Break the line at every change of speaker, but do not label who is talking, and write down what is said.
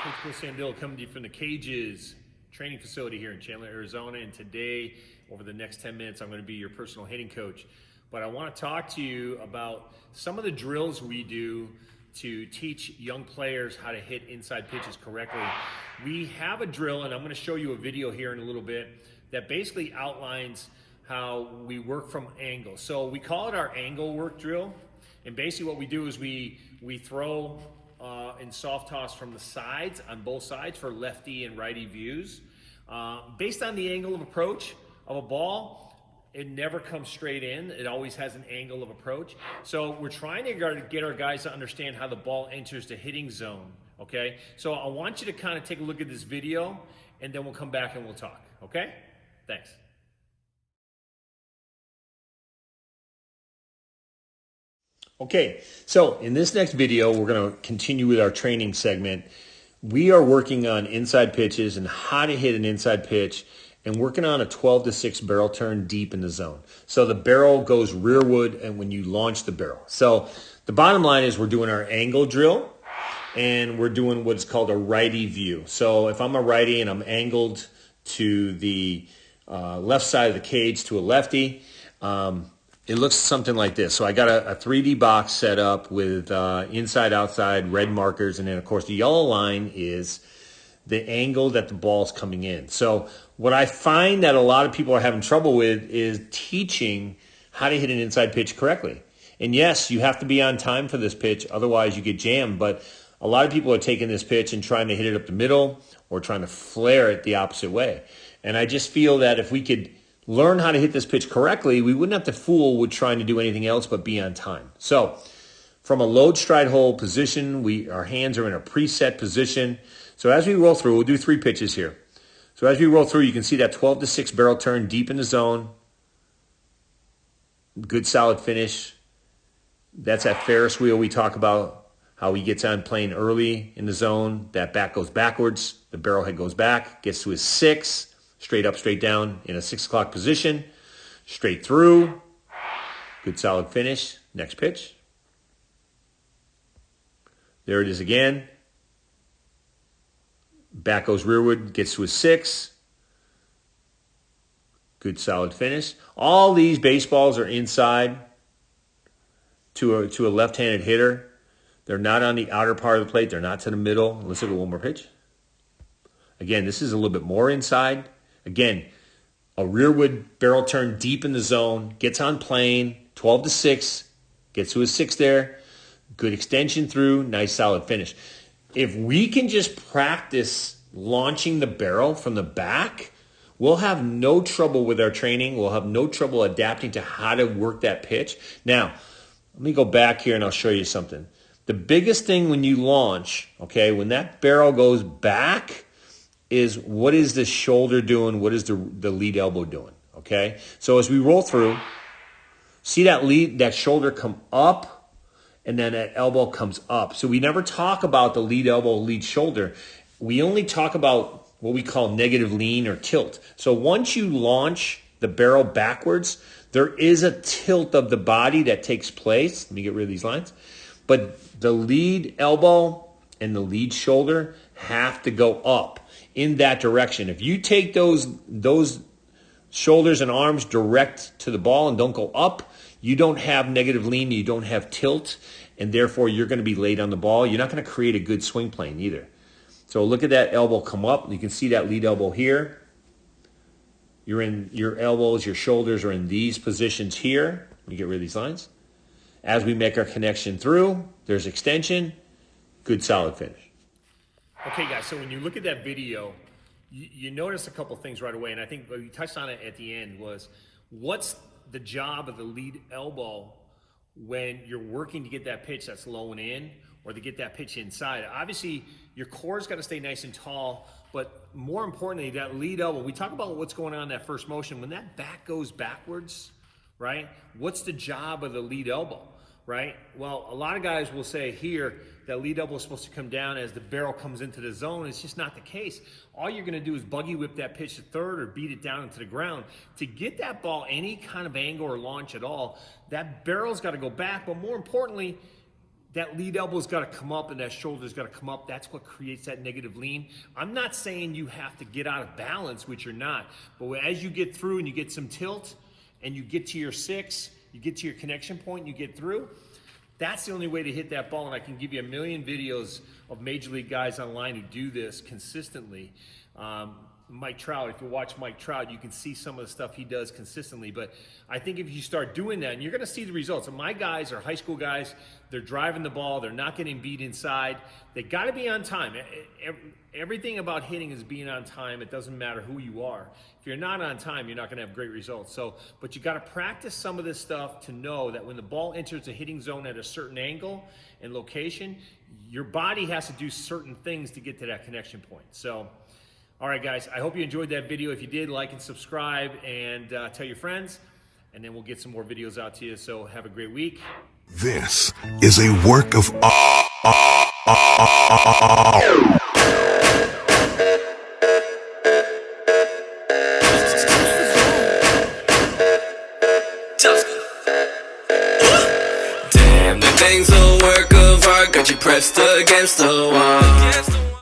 Coach Chris Sandillo coming to you from the Cages training facility here in Chandler, Arizona. And today, over the next 10 minutes, I'm going to be your personal hitting coach. But I want to talk to you about some of the drills we do to teach young players how to hit inside pitches correctly. We have a drill, and I'm going to show you a video here in a little bit, that basically outlines how we work from angles. So we call it our angle work drill. And basically what we do is we throw in soft toss from the sides, on both sides, for lefty and righty views. Based on the angle of approach of a ball, it never comes straight in. It always has an angle of approach. So we're trying to get our guys to understand how the ball enters the hitting zone, okay? So I want you to kind of take a look at this video, and then we'll come back and we'll talk, okay? Thanks. Okay, so in this next video, we're going to continue with our training segment. We are working on inside pitches and how to hit an inside pitch, and working on a 12-6 barrel turn deep in the zone. So the barrel goes rearward and when you launch the barrel. So the bottom line is we're doing our angle drill, and we're doing what's called a righty view. So if I'm a righty and I'm angled to the left side of the cage to a lefty, it looks something like this. So I got a 3D box set up with inside, outside, red markers. And then, of course, the yellow line is the angle that the ball's coming in. So what I find that a lot of people are having trouble with is teaching how to hit an inside pitch correctly. And yes, you have to be on time for this pitch. Otherwise, you get jammed. But a lot of people are taking this pitch and trying to hit it up the middle or trying to flare it the opposite way. And I just feel that if we could learn how to hit this pitch correctly, we wouldn't have to fool with trying to do anything else but be on time. So from a load stride hold position, our hands are in a preset position. So as we roll through, we'll do 3 pitches here. So as we roll through, you can see that 12-6 barrel turn deep in the zone. Good solid finish. That's that Ferris wheel we talk about, how he gets on playing early in the zone. That bat goes backwards. The barrel head goes back, gets to his 6. Straight up, straight down in a 6 o'clock position. Straight through. Good solid finish. Next pitch. There it is again. Back goes rearward, gets to his 6. Good solid finish. All these baseballs are inside to a left-handed hitter. They're not on the outer part of the plate. They're not to the middle. Let's look at one more pitch. Again, this is a little bit more inside. Again, a rearward barrel turn deep in the zone, gets on plane, 12-6, gets to his 6 there. Good extension through, nice solid finish. If we can just practice launching the barrel from the back, we'll have no trouble with our training. We'll have no trouble adapting to how to work that pitch. Now, let me go back here and I'll show you something. The biggest thing when you launch, okay, when that barrel goes back, is what is the shoulder doing? What is the lead elbow doing? Okay? So as we roll through, see that shoulder come up, and then that elbow comes up. So we never talk about the lead elbow, lead shoulder. We only talk about what we call negative lean or tilt. So once you launch the barrel backwards, there is a tilt of the body that takes place. Let me get rid of these lines. But the lead elbow and the lead shoulder have to go up in that direction. If you take those shoulders and arms direct to the ball and don't go up, you don't have negative lean, you don't have tilt, and therefore you're going to be late on the ball. You're not going to create a good swing plane either. So look at that elbow come up. You can see that lead elbow here. Your elbows, your shoulders are in these positions here. Let me get rid of these lines. As we make our connection through, there's extension, good solid finish. Okay, guys, so when you look at that video, you notice a couple things right away, and I think you touched on it at the end, was what's the job of the lead elbow when you're working to get that pitch that's low and in, or to get that pitch inside? Obviously, your core's got to stay nice and tall, but more importantly, that lead elbow, we talk about what's going on in that first motion. When that back goes backwards, right, what's the job of the lead elbow? Right? Well, a lot of guys will say here that lead elbow is supposed to come down as the barrel comes into the zone. It's just not the case. All you're going to do is buggy whip that pitch to third or beat it down into the ground. To get that ball any kind of angle or launch at all, that barrel's got to go back. But more importantly,
that lead elbow's got to come up and that shoulder's got to come up. That's what creates that negative lean. I'm not saying you have to get out of balance, which you're not. But as you get through and you get some tilt and you get to your 6, you get to your connection point and you get through, that's the only way to hit that ball. And I can give you a million videos of major league guys online who do this consistently. Mike Trout, if you watch Mike Trout, you can see some of the stuff he does consistently. But I think if you start doing that, and you're going to see the results. And my guys are high school guys. They're driving the ball. They're not getting beat inside. They got to be on time. Everything about hitting is being on time. It doesn't matter who you are. If you're not on time, you're not going to have great results. But you got to practice some of this stuff to know that when the ball enters the hitting zone at a certain angle and location, your body has to do certain things to get to that connection point. So, all right, guys, I hope you enjoyed that video. If you did, like and subscribe and tell your friends, and then we'll get some more videos out to you. So have a great week.
This is a work of
Damn, the thing's a work of art, got you pressed against the wall.